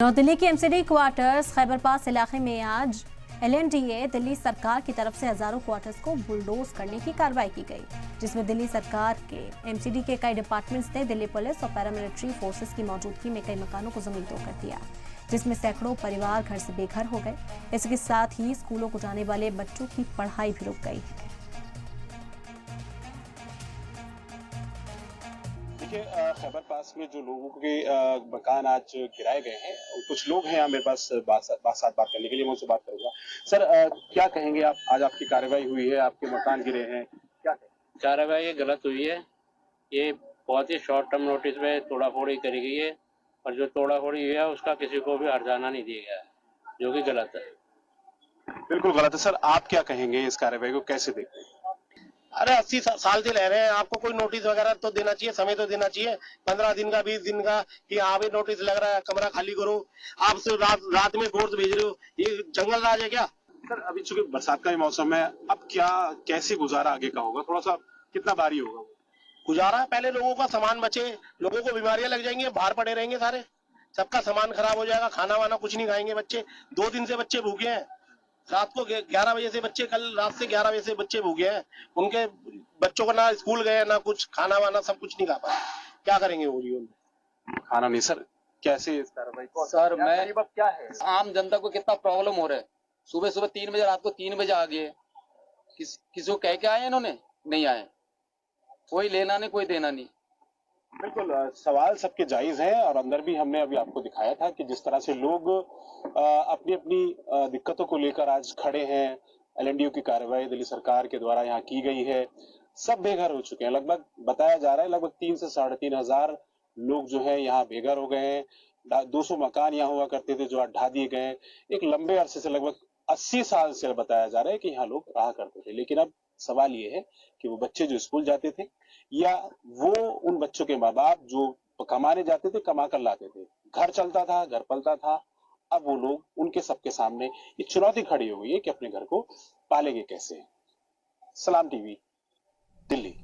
नौ दिल्ली के MCD quarters Khyber पास इलाके में आज एलएनडीए दिल्ली सरकार की तरफ से हजारों क्वार्टर्स को बुलडोज करने की कार्रवाई की गई, जिसमें दिल्ली सरकार के एमसीडी के कई डिपार्टमेंट्स ने दिल्ली पुलिस और पैरामिलिट्री फोर्सेस की मौजूदगी में कई मकानों को जमीन तोड़ कर दिया, जिसमें सैकड़ों परिवार घर से बेघर हो गए। इसके साथ ही स्कूलों को जाने वाले बच्चों की पढ़ाई भी रुक गई है। देखिए, खैबर पास में जो लोगों के मकान आज गिराए गए हैं, कुछ लोग हैं यहाँ मेरे पास साथ बात करने के लिए, मैं उनसे बात करूंगा। सर, क्या कहेंगे आप? आज आपकी कार्रवाई हुई है, आपके मकान गिरे हैं, क्या कहेंगे? कार्रवाई ये गलत हुई है। ये बहुत ही शॉर्ट टर्म नोटिस में तोड़ाफोड़ी करी गई है और जो तोड़ाफोड़ी हुई है उसका किसी को भी हर्जाना नहीं दिया गया है, जो कि गलत है। बिल्कुल गलत है। सर, आप क्या कहेंगे? इस कार्रवाई को कैसे देखते हैं? अरे 80 साल से रह रहे हैं, आपको कोई नोटिस वगैरह तो देना चाहिए, समय तो देना चाहिए, 15 दिन का 20 दिन का, कि हाँ भी नोटिस लग रहा है, कमरा खाली करो। आप सिर्फ रात में फोर्स भेज रहे हो, ये जंगल राज है क्या? सर, अभी चूंकि बरसात का भी मौसम है, अब कैसे गुजारा आगे का होगा? थोड़ा सा कितना भारी होगा गुजारा? पहले लोगों का सामान बचे, लोगों को बीमारियां लग जाएंगी, बाहर पड़े रहेंगे सारे, सबका सामान खराब हो जाएगा, खाना वाना कुछ नहीं खाएंगे बच्चे। 2 दिन से बच्चे भूखे हैं, रात को 11 बजे से बच्चे, कल रात से 11 बजे से बच्चे भूखे हैं। उनके बच्चों को ना स्कूल गए ना कुछ खाना वाना, सब कुछ नहीं खा पाए। क्या करेंगे वो जीवन में? खाना नहीं। सर, कैसे इस कार्रवाई को? सर, मैं क्या है आम जनता को कितना प्रॉब्लम हो रहा है। सुबह सुबह 3 बजे, रात को 3 बजे आ गए। किसी को कह के आए इन्होंने? नहीं आए। कोई लेना नहीं, कोई देना नहीं। बिल्कुल, सवाल सबके जायज हैं और अंदर भी हमने अभी आपको दिखाया था कि जिस तरह से लोग अपनी अपनी दिक्कतों को लेकर आज खड़े हैं। एलएनडीयू की कार्रवाई दिल्ली सरकार के द्वारा यहाँ की गई है, सब बेघर हो चुके हैं। लगभग बताया जा रहा है लगभग 3 से 3.5 हजार लोग जो है यहाँ बेघर हो गए हैं। 200 मकान यहाँ हुआ करते थे जो आज ढा दिए गए हैं। एक लंबे अरसे से, लगभग 80 साल से बताया जा रहा है कि यहाँ लोग रहा करते थे। लेकिन अब सवाल ये है कि वो बच्चे जो स्कूल जाते थे या वो उन बच्चों के माँ बाप जो कमाने जाते थे, कमा कर लाते थे, घर चलता था, घर पलता था, अब वो लोग, उनके सबके सामने ये चुनौती खड़ी हो गई है कि अपने घर को पालेंगे कैसे। सलाम टीवी, दिल्ली।